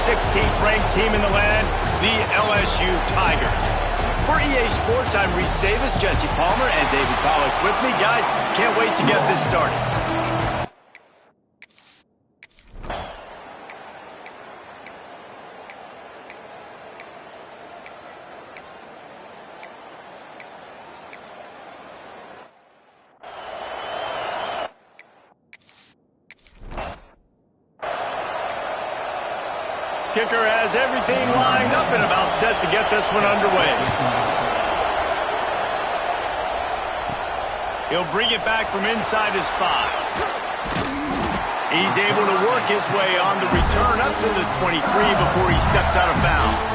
16th ranked team in the land, the LSU Tigers. For EA Sports, I'm Reese Davis, Jesse Palmer, and David Pollack with me. Guys, can't wait to get this started. Kicker has everything lined up and about set to get this one underway. He'll bring it back from inside his 5. He's able to work his way on the return up to the 23 before he steps out of bounds.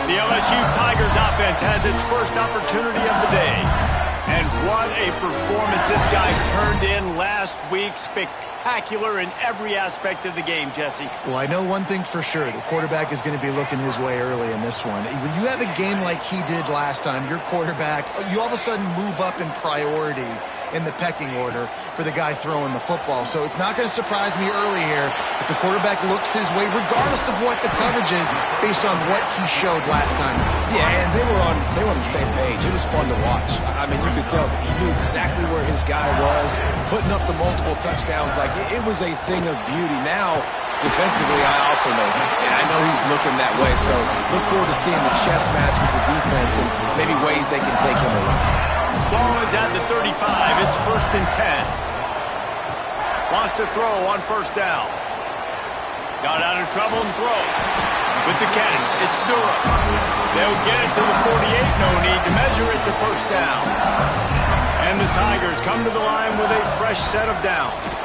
The LSU Tigers offense has its first opportunity of the day. And what a performance this guy turned in last week. Spectacular in every aspect of the game, Jesse. Well, I know one thing for sure. The quarterback is going to be looking his way early in this one. When you have a game like he did last time, your quarterback, you all of a sudden move up in priority in the pecking order for the guy throwing the football. So it's not going to surprise me early here if the quarterback looks his way, regardless of what the coverage is, based on what he showed last time. Yeah, and they were on the same page. It was fun to watch. I mean, you could tell that he knew exactly where his guy was, putting up the multiple touchdowns. Like, it was a thing of beauty. Now, defensively, I also know him, and I know he's looking that way. So look forward to seeing the chess match with the defense and maybe ways they can take him around. Ball is at the 35. It's 1st and 10. Wants to throw on 1st down. Got out of trouble and throws. With the catch, it's Durham. They'll get it to the 48. No need to measure. It's a 1st down. And the Tigers come to the line with a fresh set of downs.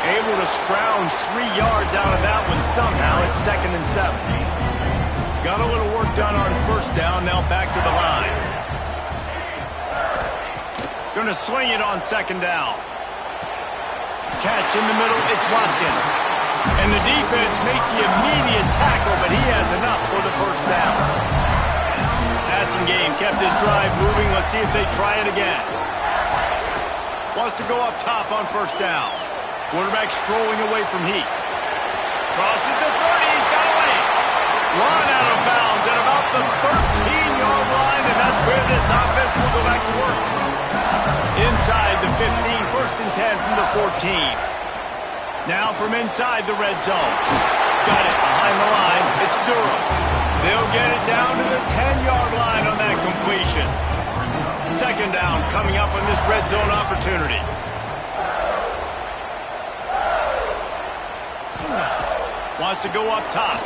Able to scrounge 3 yards out of that one somehow. It's 2nd and 7. Got a little work done on 1st down. Now back to the line. Going to swing it on 2nd down. Catch in the middle. It's Watkins. And the defense makes the immediate tackle, but he has enough for the 1st down. Passing game kept his drive moving. Let's see if they try it again. Wants to go up top on 1st down. Quarterback strolling away from heat. Crosses the 30. He's got away. Run out of bounds at about the 13-yard line, and that's where this offense will go back to work. Inside the 15, 1st and 10 from the 14. Now from inside the red zone. Got it behind the line. It's Durham. They'll get it down to the 10-yard line on that completion. 2nd down coming up on this red zone opportunity. Wants to go up top.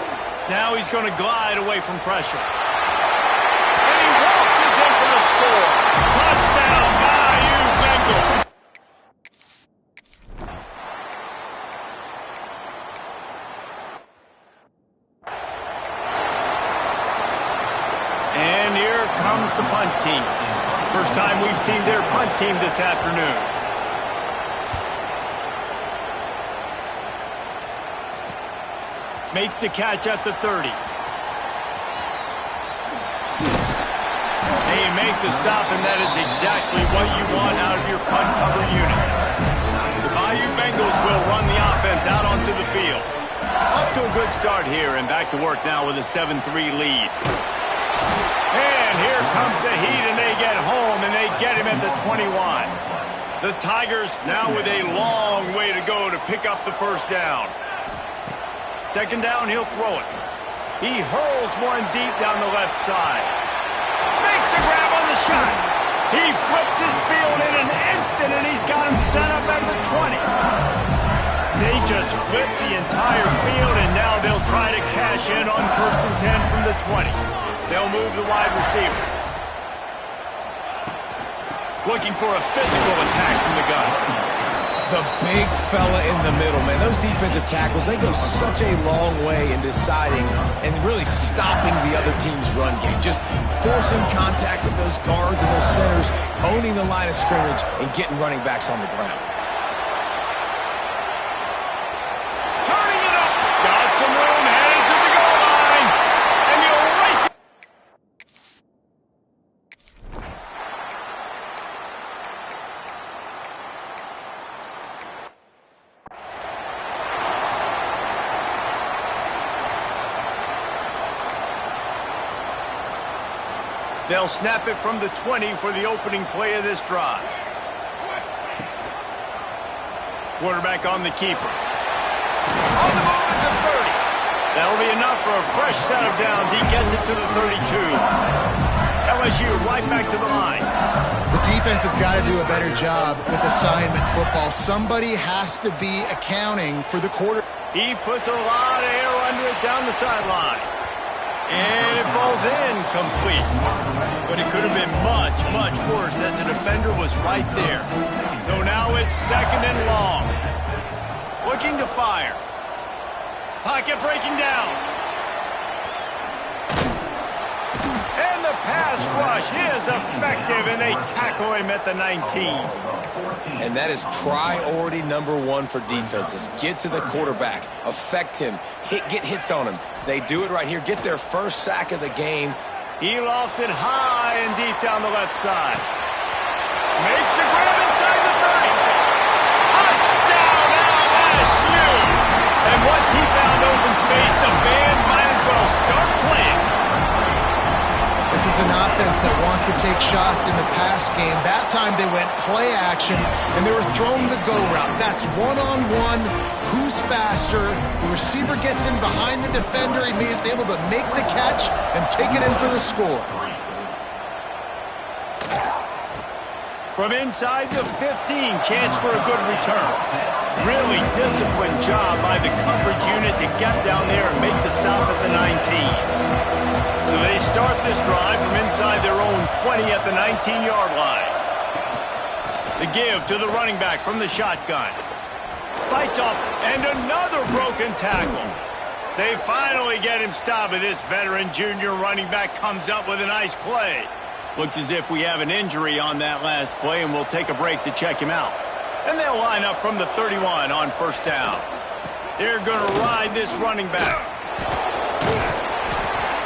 Now he's going to glide away from pressure. And he waltzes in for the score. Touchdown, Bayou Bengals. And here comes the punt team. First time we've seen their punt team this afternoon. Makes the catch at the 30. They make the stop, and that is exactly what you want out of your punt cover unit. The Bayou Bengals will run the offense out onto the field. Off to a good start here, and back to work now with a 7-3 lead. And here comes the heat, and they get home, and they get him at the 21. The Tigers now with a long way to go to pick up the 1st down. 2nd down, he'll throw it. He hurls one deep down the left side. Makes a grab on the shot. He flips his field in an instant, and he's got him set up at the 20. They just flipped the entire field, and now they'll try to cash in on 1st and 10 from the 20. They'll move the wide receiver. Looking for a physical attack from the gun. The big fella in the middle, man. Those defensive tackles, they go such a long way in deciding and really stopping the other team's run game. Just forcing contact with those guards and those centers, owning the line of scrimmage, and getting running backs on the ground. Turning it up. Got some room, headed to the goal line. And he'll race it. They'll snap it from the 20 for the opening play of this drive. Quarterback on the keeper. On the move at the 30. That'll be enough for a fresh set of downs. He gets it to the 32. LSU right back to the line. The defense has got to do a better job with assignment football. Somebody has to be accounting for the quarter. He puts a lot of air under it down the sideline. And it falls in complete. But it could have been much, much worse as the defender was right there. So now it's 2nd and long. Looking to fire. Pocket breaking down. And the pass rush is effective, and they tackle him at the 19. And that is priority number 1 for defenses. Get to the quarterback. Affect him. Get hits on him. They do it right here. Get their first sack of the game. He lofts it high and deep down the left side. Makes the grab inside the 30. Touchdown LSU! And once he found open space, the band might as well start playing. This is an offense that wants to take shots in the pass game. That time they went play action, and they were throwing the go route. That's one-on-one. Who's faster? The receiver gets in behind the defender. He is able to make the catch and take it in for the score. From inside the 15, chance for a good return. Really disciplined job by the coverage unit to get down there and make the stop at the 19. So they start this drive from inside their own 20 at the 19-yard line. The give to the running back from the shotgun. Fights off, and another broken tackle. They finally get him stopped, and this veteran junior running back comes up with a nice play. Looks as if we have an injury on that last play, and we'll take a break to check him out. And they'll line up from the 31 on 1st down. They're going to ride this running back.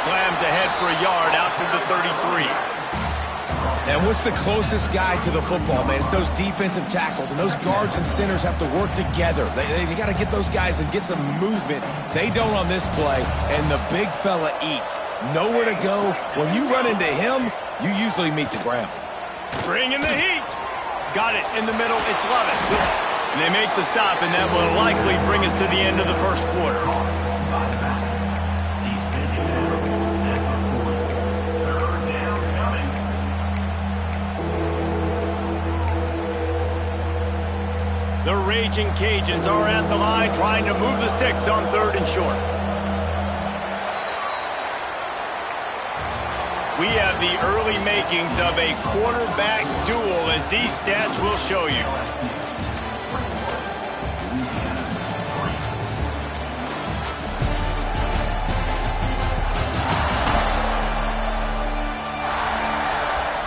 Slams ahead for a yard out to the 33. And what's the closest guy to the football, man? It's those defensive tackles, and those guards and centers have to work together. They got to get those guys and get some movement. They don't on this play, and the big fella eats. Nowhere to go. When you run into him, you usually meet the ground. Bring in the heat. Got it in the middle. It's Lovett. And they make the stop, and that will likely bring us to the end of the first quarter. The Raging Cajuns are at the line trying to move the sticks on 3rd and short. We have the early makings of a quarterback duel, as these stats will show you.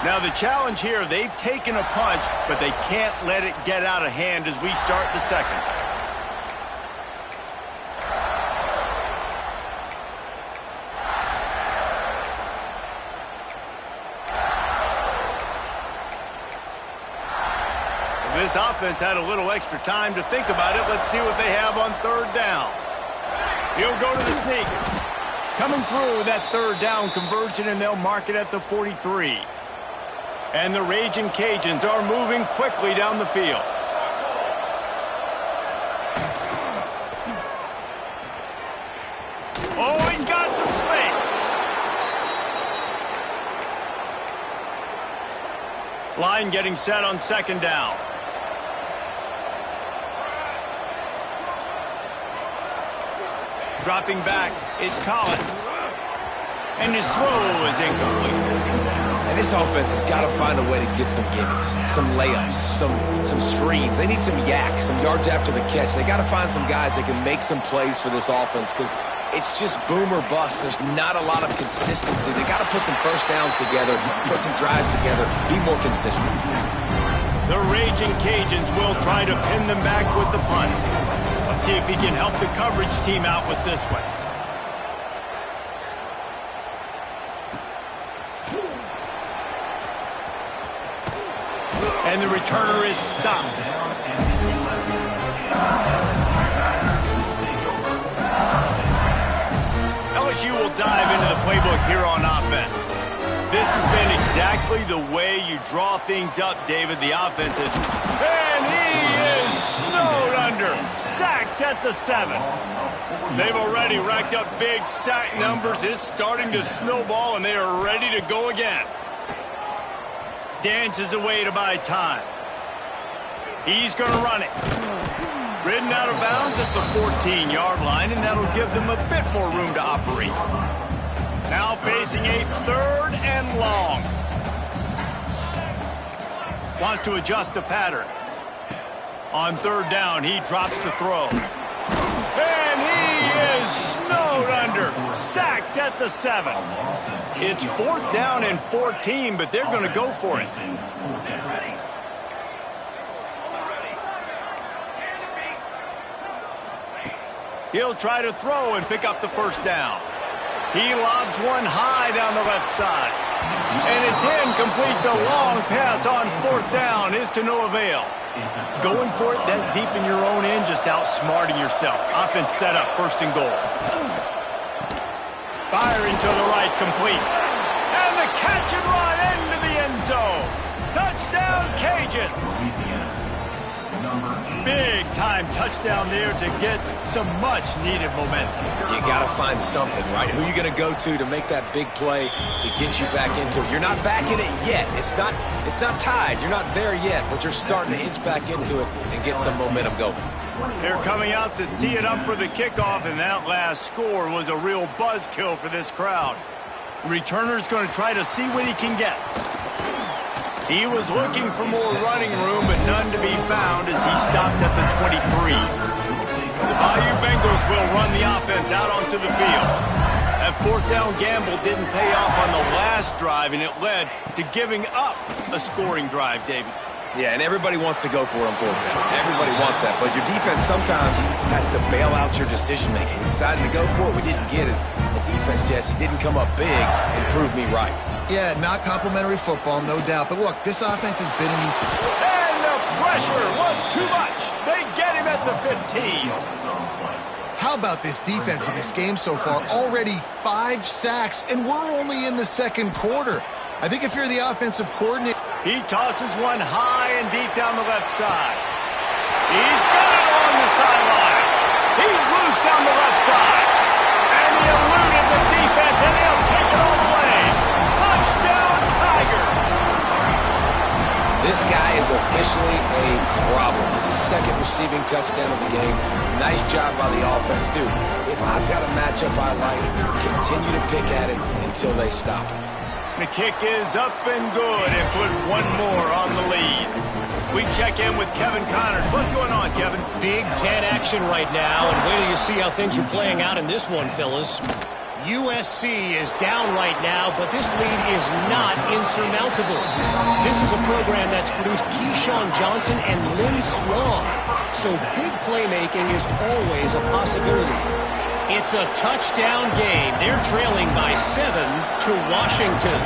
Now the challenge here, they've taken a punch, but they can't let it get out of hand as we start the second. This offense had a little extra time to think about it. Let's see what they have on 3rd down. He'll go to the sneak. Coming through that 3rd down conversion, and they'll mark it at the 43. And the Raging Cajuns are moving quickly down the field. Oh, he's got some space. Line getting set on 2nd down. Dropping back, it's Collins. And his throw is incomplete. And this offense has got to find a way to get some gimmies, some layups, some screens. They need some yak, some yards after the catch. They got to find some guys that can make some plays for this offense, because it's just boom or bust. There's not a lot of consistency. They got to put some first downs together, put some drives together, be more consistent. The Raging Cajuns will try to pin them back with the punt. Let's see if he can help the coverage team out with this one. And the returner is stopped. LSU will dive into the playbook here on offense. This has been exactly the way you draw things up, David. The offense is... And he is snowed under. Sacked at the 7. They've already racked up big sack numbers. It's starting to snowball, and they are ready to go again. Dances away to buy time. He's going to run it. Ridden out of bounds at the 14-yard line, and that'll give them a bit more room to operate. Now facing a 3rd and long. Wants to adjust the pattern. On 3rd down, he drops the throw. And he is snowed under. Sacked at the 7. It's 4th down and 14, but they're going to go for it. He'll try to throw and pick up the 1st down. He lobs one high down the left side. And it's incomplete. The long pass on 4th down is to no avail. Going for it that deep in your own end, just outsmarting yourself. Offense set up, 1st and goal. Firing to the right, complete. And the catch and run into the end zone. Touchdown, Cajuns. Big-time touchdown there to get some much-needed momentum. You got to find something, right? Who are you going to go to make that big play to get you back into it? You're not back in it yet. It's not tied. You're not there yet, but you're starting to inch back into it and get some momentum going. They're coming out to tee it up for the kickoff, and that last score was a real buzzkill for this crowd. The returner's going to try to see what he can get. He was looking for more running room, but none to be found as he stopped at the 23. The Bayou Bengals will run the offense out onto the field. That 4th down gamble didn't pay off on the last drive, and it led to giving up a scoring drive, David. Yeah, and everybody wants to go for it on 4th down. Everybody wants that, but your defense sometimes has to bail out your decision-making. We decided to go for it. We didn't get it. The defense, Jesse, didn't come up big and prove me right. Yeah, not complimentary football, no doubt. But look, this offense has been in these... And the pressure was too much. They get him at the 15. How about this defense in this game so far? Already 5 sacks, and we're only in the 2nd quarter. I think if you're the offensive coordinator... He tosses one high and deep down the left side. He's got it on the sideline. He's loose down the left side. And he eluded the defense, and he'll take it all the way. Touchdown, Tigers. This guy is officially a problem. His 2nd receiving touchdown of the game. Nice job by the offense. Dude, if I've got a matchup I like, continue to pick at it until they stop it. The kick is up and good, and put one more on the lead. We check in with Kevin Connors. What's going on, Kevin? Big Ten action right now, and wait till you see how things are playing out in this one, fellas. USC is down right now, but this lead is not insurmountable. This is a program that's produced Keyshawn Johnson and Lynn Swann, so big playmaking is always a possibility. It's a touchdown game. They're trailing by 7 to Washington.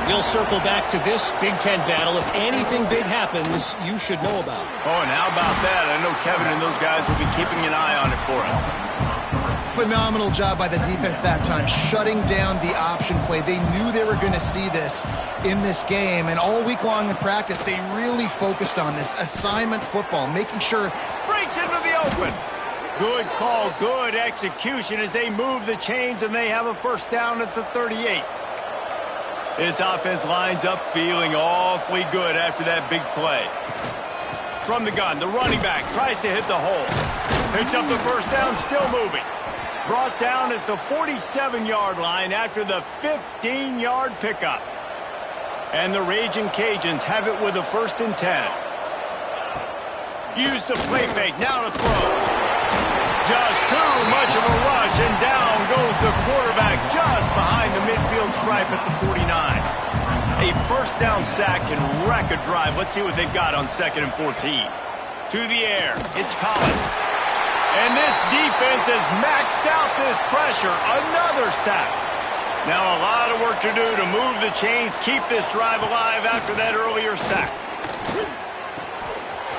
We'll circle back to this Big Ten battle. If anything big happens, you should know about it. Oh, and how about that? I know Kevin and those guys will be keeping an eye on it for us. Phenomenal job by the defense that time, shutting down the option play. They knew they were going to see this in this game, and all week long in practice, they really focused on this assignment football, making sure... Breaks into the open. Good call, good execution as they move the chains, and they have a 1st down at the 38. This offense lines up feeling awfully good after that big play. From the gun, the running back tries to hit the hole. Picks up the 1st down, still moving. Brought down at the 47-yard line after the 15-yard pickup. And the Raging Cajuns have it with a 1st and 10. Use the play fake, now to throw. Just too much of a rush, and down goes the quarterback just behind the midfield stripe at the 49. A 1st down sack can wreck a drive. Let's see what they've got on 2nd and 14. To the air, it's Collins. And this defense has maxed out this pressure. Another sack. Now a lot of work to do to move the chains, keep this drive alive after that earlier sack.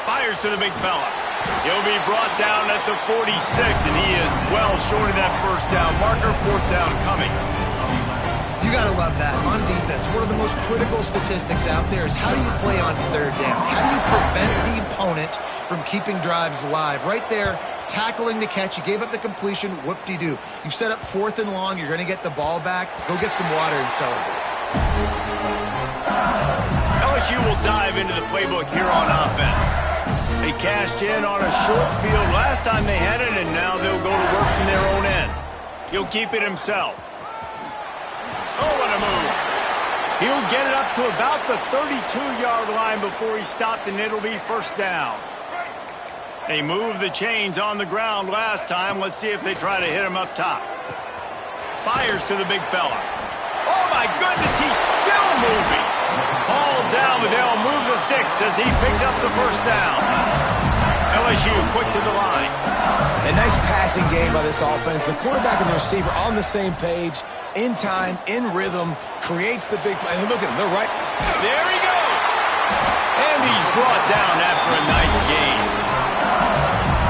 Fires to the big fella. He'll be brought down at the 46, and he is well short of that 1st down marker. 4th down coming. You got to love that. On defense, one of the most critical statistics out there is how do you play on third down? How do you prevent the opponent from keeping drives alive? Right there, tackling the catch. You gave up the completion. Whoop-de-doo. You've set up 4th and long. You're going to get the ball back. Go get some water and celebrate. LSU will dive into the playbook here on offense. They cashed in on a short field last time they had it, and now they'll go to work from their own end. He'll keep it himself. Oh, what a move. He'll get it up to about the 32-yard line before he stopped, and it'll be first down. They moved the chains on the ground last time. Let's see if they try to hit him up top. Fires to the big fella. Oh, my goodness, he's still moving. Hauled down, but they'll move the sticks as he picks up the first down. LSU quick to the line. A nice passing game by this offense. The quarterback and the receiver on the same page, in time, in rhythm, creates the big play. Look at him, they're right. There he goes. And he's brought down after a nice gain.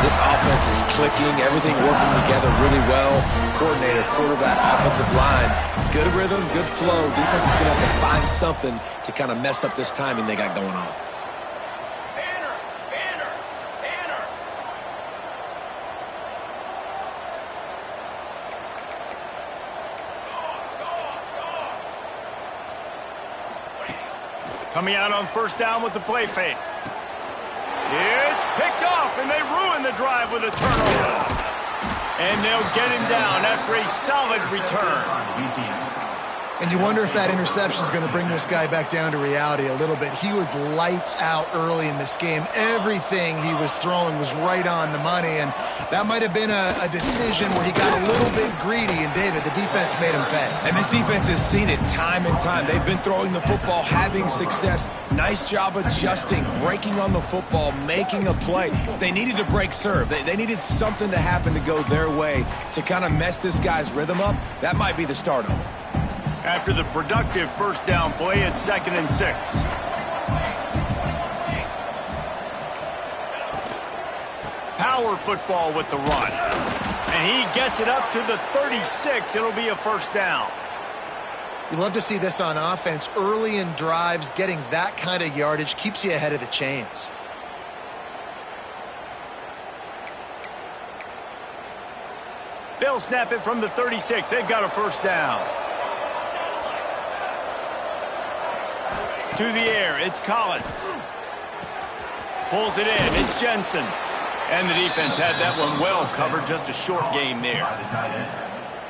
This offense is clicking, everything working together really well. Coordinator, quarterback, offensive line, good rhythm, good flow. Defense is going to have to find something to kind of mess up this timing they got going on. Coming out on first down with the play fake. It's picked off, and they ruin the drive with a turnover. And they'll get him down after a solid return. And you wonder if that interception is going to bring this guy back down to reality a little bit. He was lights out early in this game. Everything he was throwing was right on the money, and that might have been a decision where he got a little bit greedy, and David, the defense made him pay. And this defense has seen it time and time. They've been throwing the football, having success. Nice job adjusting, breaking on the football, making a play. They needed to break serve. They needed something to happen to go their way to kind of mess this guy's rhythm up. That might be the start of it. After the productive first down play, it's 2nd and 6. Power football with the run. And he gets it up to the 36. It'll be a first down. You love to see this on offense. Early in drives, getting that kind of yardage keeps you ahead of the chains. They'll snap it from the 36. They've got a first down. To the air, it's Collins. Pulls it in, it's Jensen. And the defense had that one well covered, just a short game there.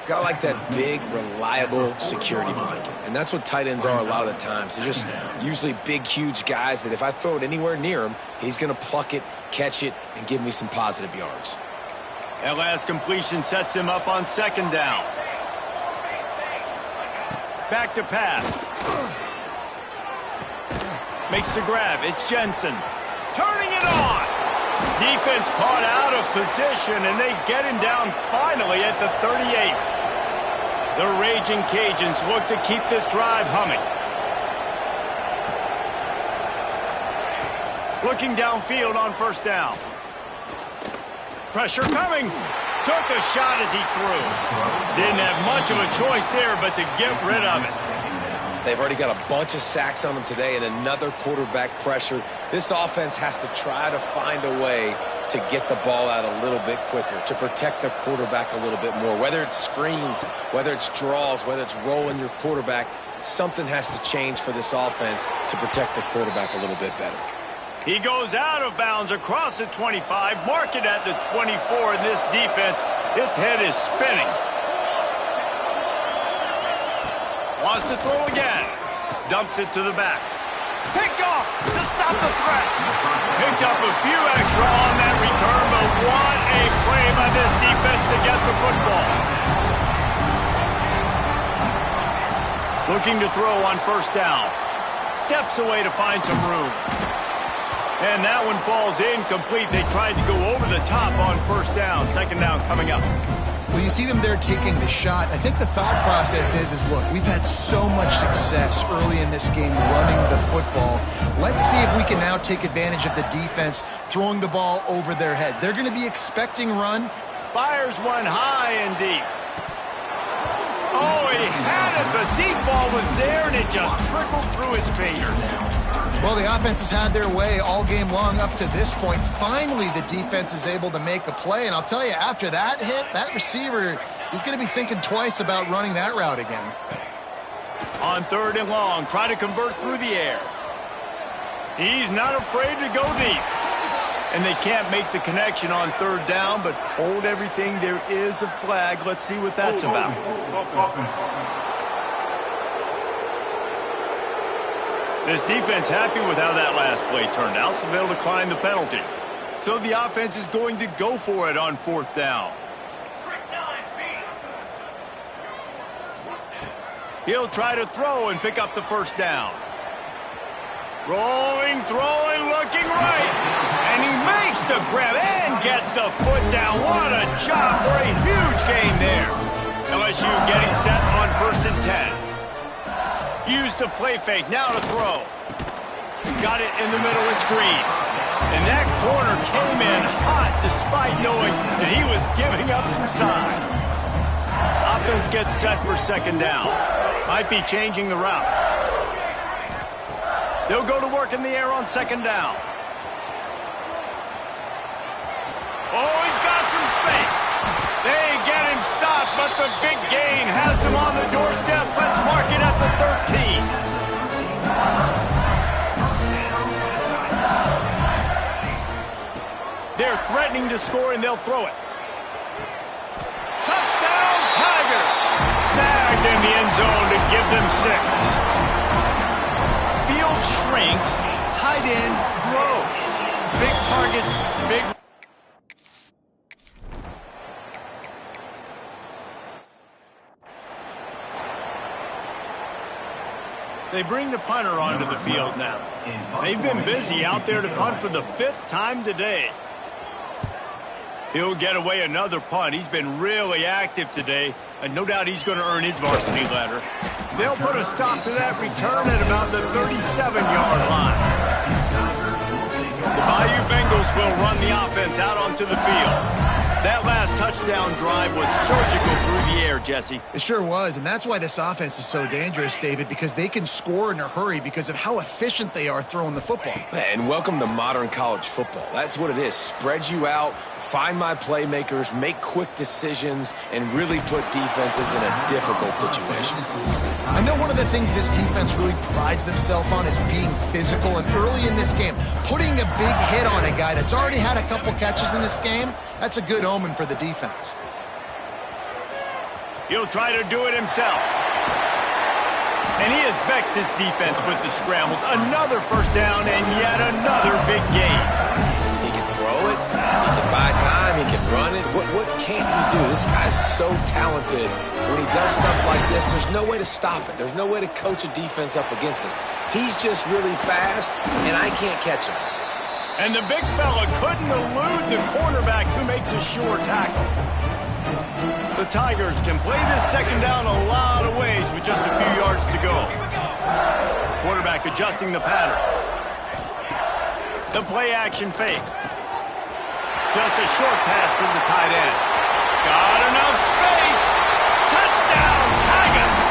Got like that big, reliable security blanket. And that's what tight ends are a lot of the times. They're just usually big, huge guys that if I throw it anywhere near him, he's going to pluck it, catch it, and give me some positive yards. That last completion sets him up on 2nd down. Back to pass. Makes the grab. It's Jensen. Turning it on. Defense caught out of position, and they get him down finally at the 38. The Raging Cajuns look to keep this drive humming. Looking downfield on first down. Pressure coming. Took a shot as he threw. Didn't have much of a choice there but to get rid of it. They've already got a bunch of sacks on them today and another quarterback pressure. This offense has to try to find a way to get the ball out a little bit quicker, to protect the quarterback a little bit more. Whether it's screens, whether it's draws, whether it's rolling your quarterback, something has to change for this offense to protect the quarterback a little bit better. He goes out of bounds across the 25, mark it at the 24, and this defense, its head is spinning. Wants to throw again. Dumps it to the back. Picked off to stop the threat. Picked up a few extra on that return, but what a play by this defense to get the football. Looking to throw on first down. Steps away to find some room. And that one falls incomplete. They tried to go over the top on first down. 2nd down coming up. Well, you see them there taking the shot. I think the thought process is look, we've had so much success early in this game running the football. Let's see if we can now take advantage of the defense throwing the ball over their heads. They're going to be expecting run. Fires one high and deep. Oh, he had it. The deep ball was there, and it just trickled through his fingers. Well, the offense has had their way all game long up to this point. Finally, the defense is able to make a play. And I'll tell you, after that hit, that receiver is going to be thinking twice about running that route again. On 3rd and long, try to convert through the air. He's not afraid to go deep. And they can't make the connection on 3rd down, but hold everything. There is a flag. Let's see what that's about. This defense happy with how that last play turned out, so they'll decline the penalty. So the offense is going to go for it on 4th down. He'll try to throw and pick up the 1st down. Rolling, throwing, looking right. And he makes the grab and gets the foot down. What a job for a huge gain there. LSU getting set on 1st and 10. Use the play fake, now to throw. Got it in the middle, it's Green. And that corner came in hot despite knowing that he was giving up some size. Offense gets set for 2nd down. Might be changing the route. They'll go to work in the air on 2nd down. Oh, he's got some space. They get him stopped, but the big gain has them on the doorstep. Let's mark it at the 13. They're threatening to score, and they'll throw it. Touchdown, Tigers! Snagged in the end zone to give them 6. Field shrinks, tight end grows. Big targets, big... They bring the punter onto the field now. They've been busy out there to punt for the 5th time today. He'll get away another punt. He's been really active today, and no doubt he's going to earn his varsity letter. They'll put a stop to that return at about the 37-yard line. The Bayou Bengals will run the offense out onto the field. That last touchdown drive was surgical through the air, Jesse. It sure was, and that's why this offense is so dangerous, David, because they can score in a hurry because of how efficient they are throwing the football. And welcome to modern college football. That's what it is. Spread you out, find my playmakers, make quick decisions, and really put defenses in a difficult situation. I know one of the things this defense really prides themselves on is being physical, and early in this game, putting a big hit on a guy that's already had a couple catches in this game, that's a good omen for the defense. He'll try to do it himself. And he has vexed his defense with the scrambles. Another 1st down and yet another big gain. He can throw it. He can buy time. He can run it. What can't he do? This guy's so talented. When he does stuff like this, there's no way to stop it. There's no way to coach a defense up against this. He's just really fast, and I can't catch him. And the big fella couldn't elude the cornerback who makes a sure tackle. The Tigers can play this 2nd down a lot of ways with just a few yards to go. Quarterback adjusting the pattern. The play action fake. Just a short pass to the tight end. Got enough space. Touchdown, Tigers!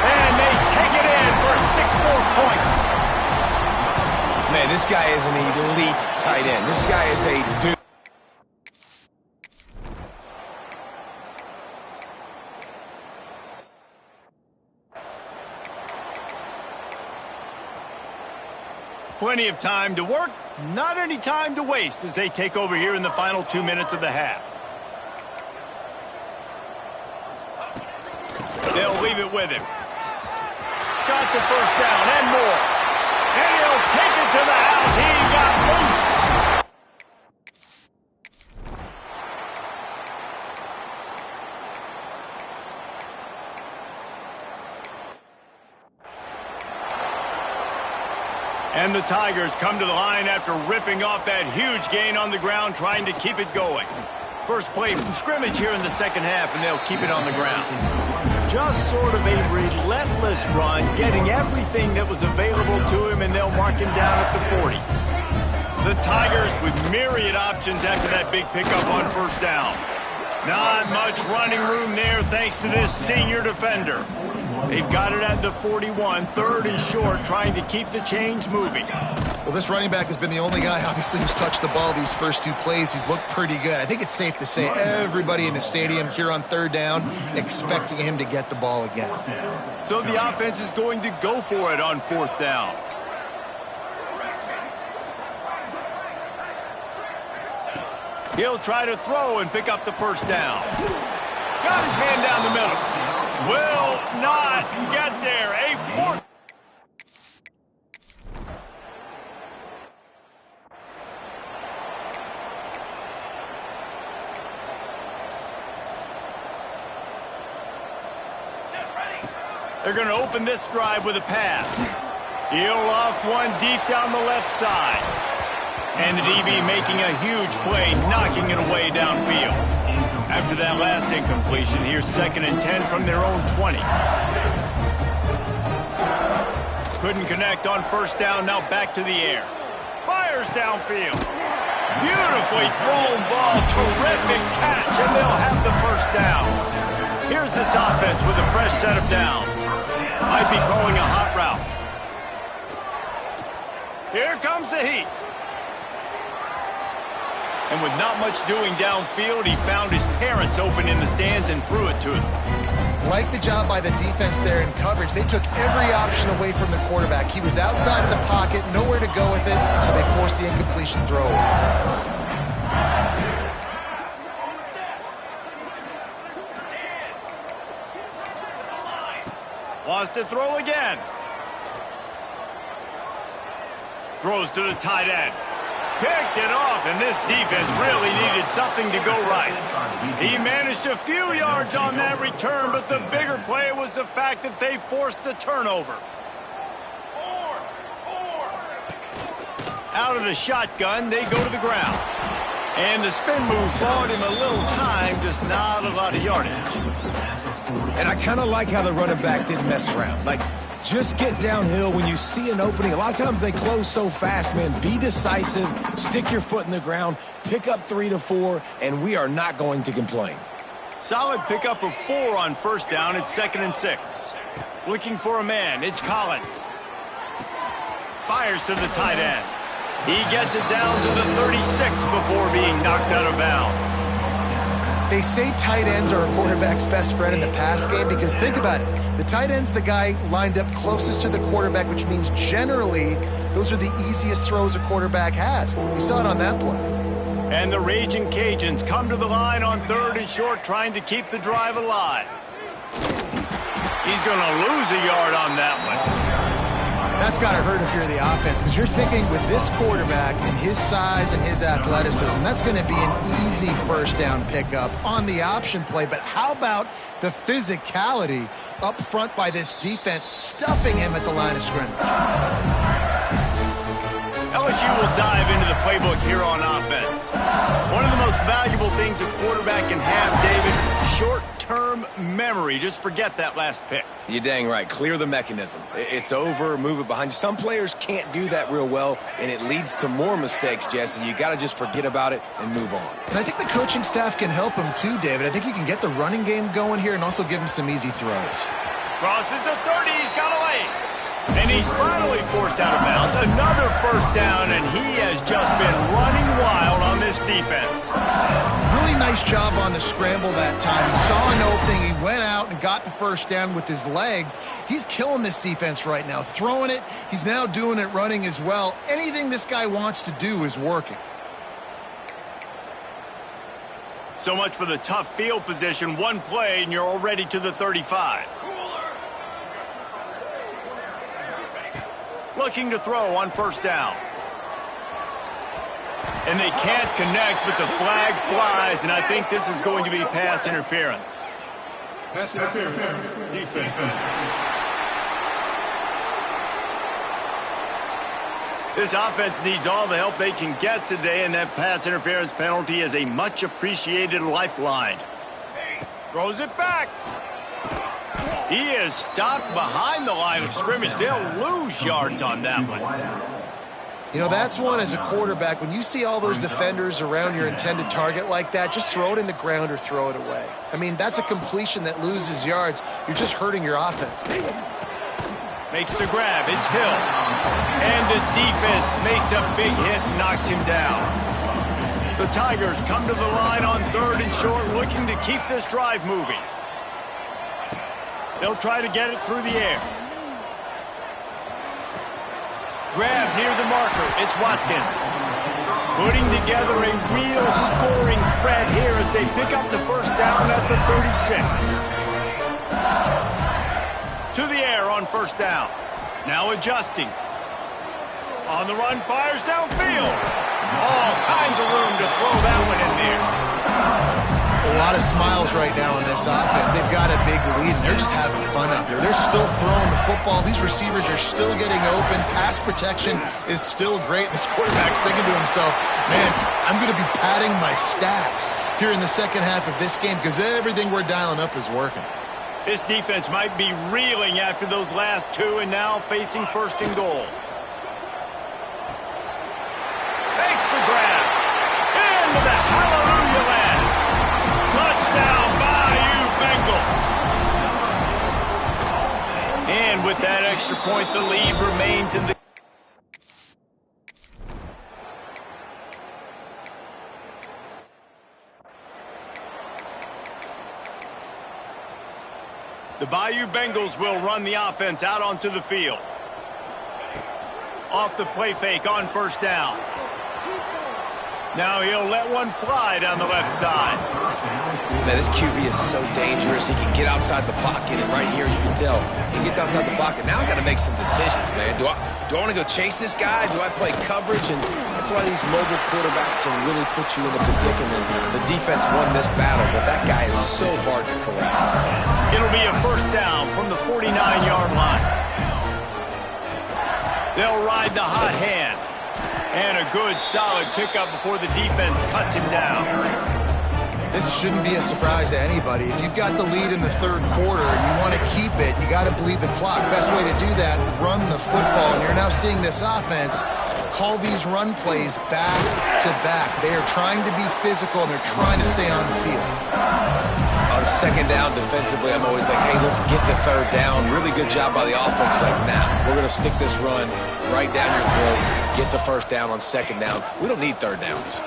And they take it in for 6 more points. Man, this guy is an elite tight end. This guy is a dude. Plenty of time to work, not any time to waste as they take over here in the final 2 minutes of the half. They'll leave it with him. Got the 1st down and more. And he'll take it to the house. He got loose. And the Tigers come to the line after ripping off that huge gain on the ground, trying to keep it going. First play from scrimmage here in the 2nd half, and they'll keep it on the ground. Just sort of a relentless run, getting everything that was available to him, and they'll mark him down at the 40. The Tigers with myriad options after that big pickup on 1st down. Not much running room there thanks to this senior defender. They've got it at the 41, third and short, trying to keep the chains moving. Well, this running back has been the only guy, obviously, who's touched the ball these first two plays. He's looked pretty good. I think it's safe to say everybody in the stadium here on third down expecting him to get the ball again. So the offense is going to go for it on fourth down. He'll try to throw and pick up the first down. Got his man down the middle. Will not get there. A fourth. They're going to open this drive with a pass. He'll loft one deep down the left side. And the DB making a huge play, knocking it away downfield. After that last incompletion, here's 2nd and 10 from their own 20. Couldn't connect on first down, now back to the air. Fires downfield. Beautifully thrown ball, terrific catch, and they'll have the first down. Here's this offense with a fresh set of downs. Might be calling a hot route. Here comes the heat. And with not much doing downfield, he found his parents open in the stands and threw it to him. Like the job by the defense there in coverage. They took every option away from the quarterback. He was outside of the pocket, nowhere to go with it, so they forced the incompletion throw. Wants to throw again. Throws to the tight end. Picked it off, and this defense really needed something to go right. He managed a few yards on that return, but the bigger play was the fact that they forced the turnover. Out of the shotgun, they go to the ground. And the spin move bought him a little time, just not a lot of yardage. And I kind of like how the running back didn't mess around. Like, just get downhill when you see an opening. A lot of times they close so fast, man. Be decisive, stick your foot in the ground, pick up 3 to 4, and we are not going to complain. Solid pickup of 4 on first down. It's 2nd and 6. Looking for a man. It's Collins. Fires to the tight end. He gets it down to the 36 before being knocked out of bounds. They say tight ends are a quarterback's best friend in the pass game because think about it. The tight end's the guy lined up closest to the quarterback, which means generally those are the easiest throws a quarterback has. We saw it on that play. And the Raging Cajuns come to the line on 3rd and short, trying to keep the drive alive. He's going to lose a yard on that one. That's got to hurt if you're the offense because you're thinking with this quarterback and his size and his athleticism, that's going to be an easy first down pickup on the option play. But how about the physicality up front by this defense, stuffing him at the line of scrimmage? LSU will dive into the playbook here on offense. One of the most valuable things a quarterback can have, David, short-term memory. Just forget that last pick. You're dang right. Clear the mechanism. It's over, move it behind you. Some players can't do that real well, and it leads to more mistakes, Jesse. You got to just forget about it and move on. And I think the coaching staff can help him too, David. I think you can get the running game going here and also give him some easy throws. Crosses the 30. He's got a lane. And he's finally forced out of bounds. Another first down, and he has just been running wild on this defense. Really nice job on the scramble that time. He saw an opening. He went out and got the first down with his legs. He's killing this defense right now. Throwing it. He's now doing it running as well. Anything this guy wants to do is working. So much for the tough field position. One play, and you're already to the 35. Looking to throw on first down. And they can't connect, but the flag flies, and I think this is going to be pass interference. Pass interference. Defense. This offense needs all the help they can get today, and that pass interference penalty is a much-appreciated lifeline. Throws it back. He is stopped behind the line of scrimmage. They'll lose yards on that one. You know, that's one as a quarterback. When you see all those defenders around your intended target like that, just throw it in the ground or throw it away. I mean, that's a completion that loses yards. You're just hurting your offense. Makes the grab. It's Hill. And the defense makes a big hit and knocks him down. The Tigers come to the line on 3rd and short, looking to keep this drive moving. They'll try to get it through the air. Grab near the marker. It's Watkins. Putting together a real scoring threat here as they pick up the first down at the 36. To the air on first down. Now adjusting. On the run, fires downfield. All kinds of room to throw that one in there. A lot of smiles right now in this offense. They've got a big lead, and they're just having fun out there. They're still throwing the football. These receivers are still getting open. Pass protection is still great. This quarterback's thinking to himself, man, I'm going to be padding my stats here in the second half of this game because everything we're dialing up is working. This defense might be reeling after those last two and now facing 1st and goal. Makes the grab. Into the hallelujah land. Touchdown, Bayou Bengals. And with that extra point, the lead remains in the... The Bayou Bengals will run the offense out onto the field. Off the play fake on first down. Now he'll let one fly down the left side. Man, this QB is so dangerous. He can get outside the pocket, and right here you can tell he gets outside the pocket. Now I got to make some decisions, man. Do I want to go chase this guy? Do I play coverage? And that's why these mobile quarterbacks can really put you in a predicament. The defense won this battle, but that guy is so hard to corral. It'll be a first down from the 49-yard line. They'll ride the hot hand. And a good, solid pickup before the defense cuts him down. This shouldn't be a surprise to anybody. If you've got the lead in the 3rd quarter and you want to keep it, you got to bleed the clock. Best way to do that, run the football. And you're now seeing this offense call these run plays back to back. They are trying to be physical, and they're trying to stay on the field. On 2nd down defensively, I'm always like, hey, let's get to 3rd down. Really good job by the offense. It's like, nah, we're going to stick this run right down your throat. Get the first down on 2nd down. We don't need 3rd downs.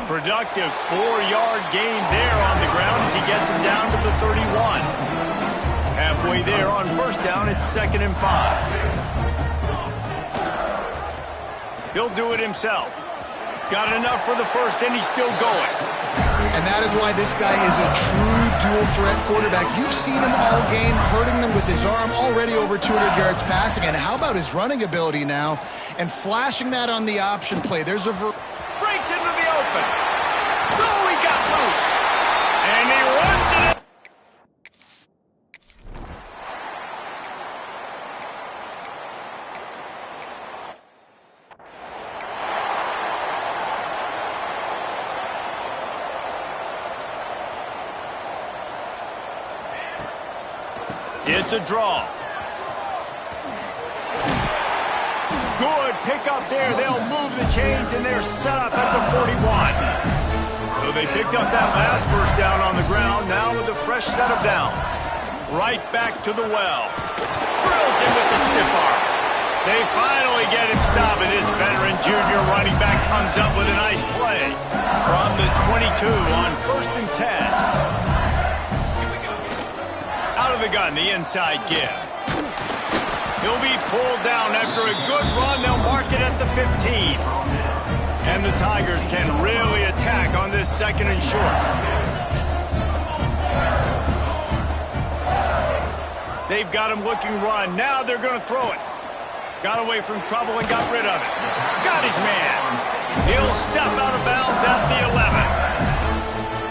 Productive 4-yard gain there on the ground as he gets him down to the 31. Halfway there on first down, it's 2nd and 5. He'll do it himself. Got enough for the first, and he's still going. And that is why this guy is a true dual-threat quarterback. You've seen him all game, hurting them with his arm, already over 200 yards passing. And how about his running ability now? And flashing that on the option play. There's a... Breaks into the open. Oh, he got loose. And he runs it. It's a draw. Good pickup there. They'll move the chains, and they're set up at the 41. So they picked up that last first down on the ground, now with a fresh set of downs. Right back to the well. Drills him with the stiff arm. They finally get him stopped, and this veteran junior running back comes up with a nice play. From the 22 on 1st and 10. Out of the gun, the inside give. He'll be pulled down after a good run. They'll mark it at the 15. And the Tigers can really attack on this 2nd and short. They've got him looking run. Now they're going to throw it. Got away from trouble and got rid of it. Got his man. He'll step out of bounds at the 11.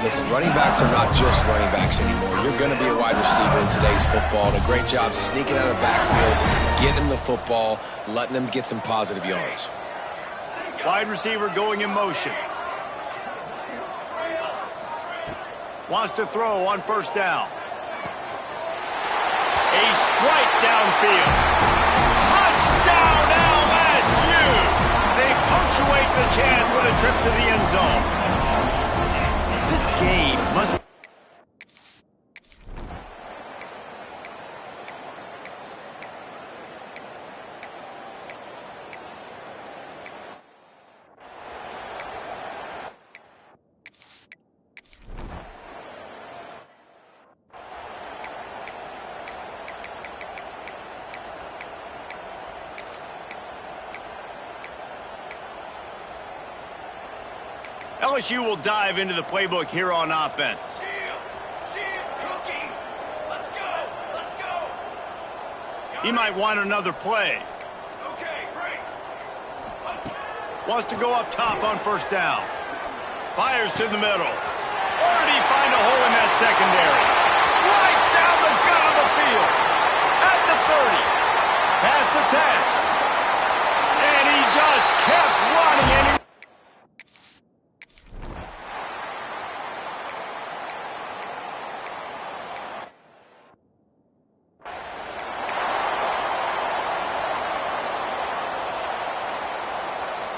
Listen, running backs are not just running backs anymore. You're going to be a wide receiver in today's football. And a great job sneaking out of the backfield, getting him the football, letting him get some positive yards. Wide receiver going in motion. Wants to throw on first down. A strike downfield. Touchdown LSU! punctuate the chance with a trip to the end zone. This game must... LSU will dive into the playbook here on offense. He might want another play. Wants to go up top on first down. Fires to the middle. Or did he find a hole in that secondary? Right down the gut of the field. At the 30. Past the 10. And he just kept running. And he...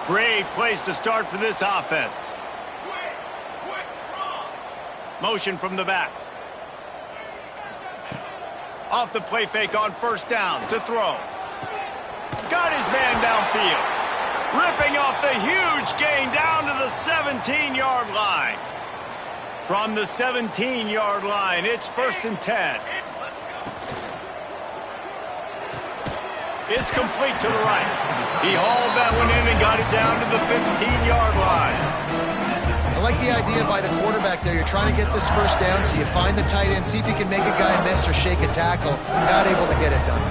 Great place to start for this offense. Motion from the back. Off the play fake on first down to throw. Got his man downfield. Ripping off the huge gain down to the 17-yard line. From the 17-yard line, it's 1st and 10. It's complete to the right. He hauled that one in and got it down to the 15-yard line. I like the idea by the quarterback there. You're trying to get this first down, so you find the tight end, see if you can make a guy miss or shake a tackle. Not able to get it done.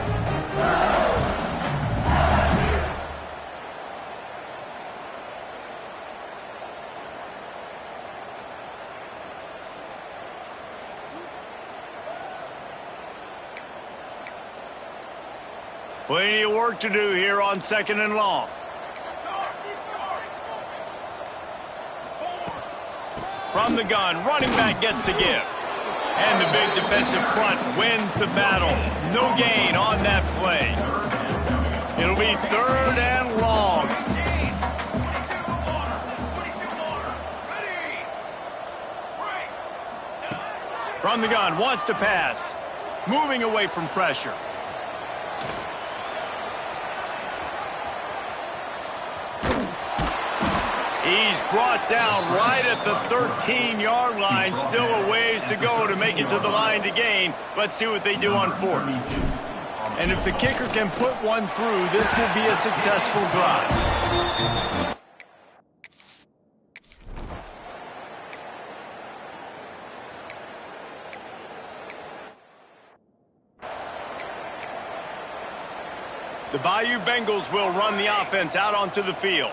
Plenty of work to do here on 2nd and long. From the gun, running back gets to give. And the big defensive front wins the battle. No gain on that play. It'll be 3rd and long. From the gun, wants to pass. Moving away from pressure. He's brought down right at the 13-yard line. Still a ways to go to make it to the line to gain. Let's see what they do on 4th. And if the kicker can put one through, this will be a successful drive. The Bayou Bengals will run the offense out onto the field.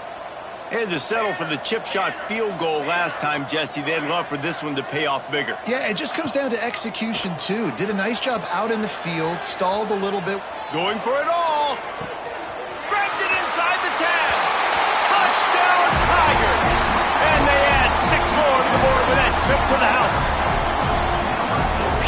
They had to settle for the chip shot field goal last time, Jesse. They'd love for this one to pay off bigger. Yeah, it just comes down to execution, too. Did a nice job out in the field, stalled a little bit. Going for it all. Grabs it inside the 10. Touchdown, Tigers. And they add 6 more to the board with that trip to the house.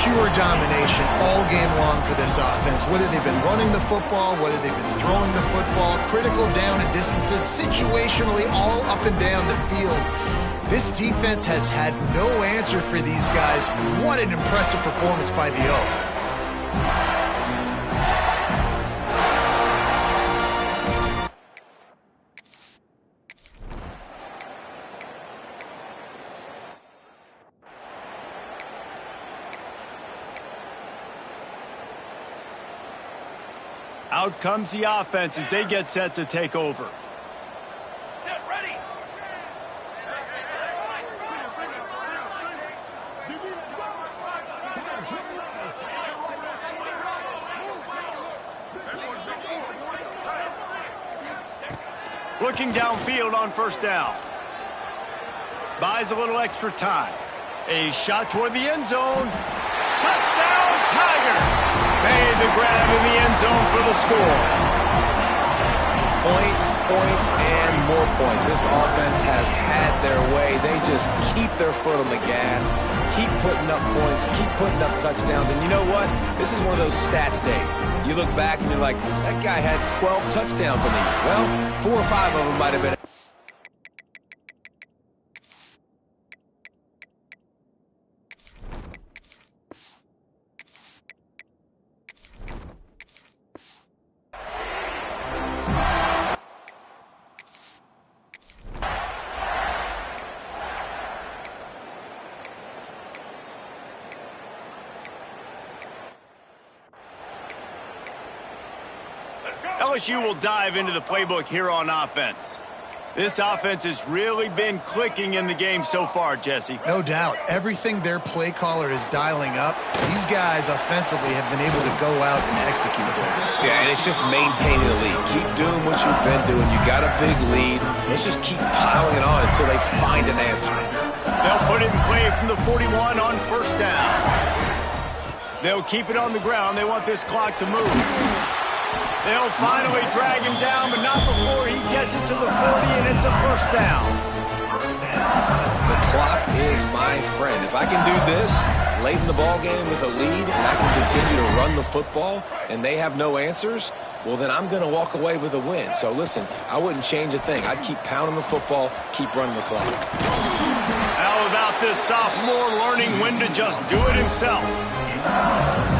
Pure domination all game long for this offense. Whether they've been running the football, whether they've been throwing the football, critical down and distances, situationally all up and down the field. This defense has had no answer for these guys. What an impressive performance by the O. Out comes the offense as they get set to take over. Set ready. Looking downfield on first down. Buys a little extra time. A shot toward the end zone. Touchdown, Tigers! Made the grab in the end zone for the score. Points, and more points. This offense has had their way. They just keep their foot on the gas, keep putting up points, keep putting up touchdowns. And you know what? This is one of those stats days. You look back and you're like, that guy had 12 touchdowns on the year. Well, 4 or 5 of them might have been. LSU will dive into the playbook here on offense. This offense has really been clicking in the game so far, Jesse. No doubt. Everything their play caller is dialing up, these guys offensively have been able to go out and execute it. Yeah, and it's just maintaining the lead. Keep doing what you've been doing. You got a big lead. Let's just keep piling it on until they find an answer. They'll put it in play from the 41 on first down. They'll keep it on the ground. They want this clock to move. They'll finally drag him down, but not before he gets it to the 40, and it's a first down. The clock is my friend. If I can do this late in the ball game with a lead and I can continue to run the football and they have no answers, well, then I'm going to walk away with a win. So, listen, I wouldn't change a thing. I'd keep pounding the football, keep running the clock. How about this sophomore learning when to just do it himself?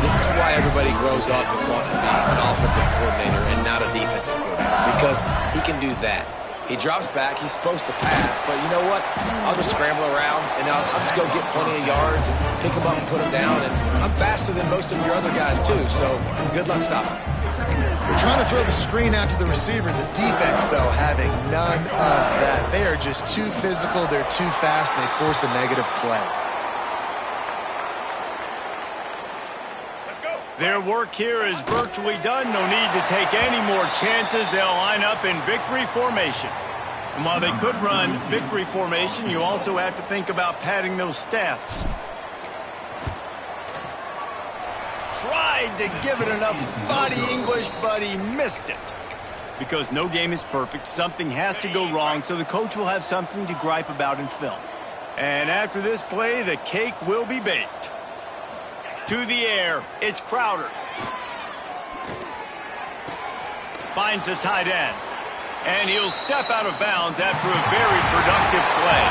This is why everybody grows up and wants to be an offensive coordinator and not a defensive coordinator, because he can do that. He drops back. He's supposed to pass, but you know what? I'll just scramble around, and I'll just go get plenty of yards and pick him up and put him down, and I'm faster than most of your other guys, too, so good luck stopping. We're trying to throw the screen out to the receiver. The defense, though, having none of that. They are just too physical. They're too fast, and they force a negative play. Their work here is virtually done. No need to take any more chances. They'll line up in victory formation. And while they could run victory formation, you also have to think about padding those stats. Tried to give it enough body English, but he missed it. Because no game is perfect, something has to go wrong, so the coach will have something to gripe about in film. And after this play, the cake will be baked. To the air, it's Crowder. Finds the tight end. And he'll step out of bounds after a very productive play.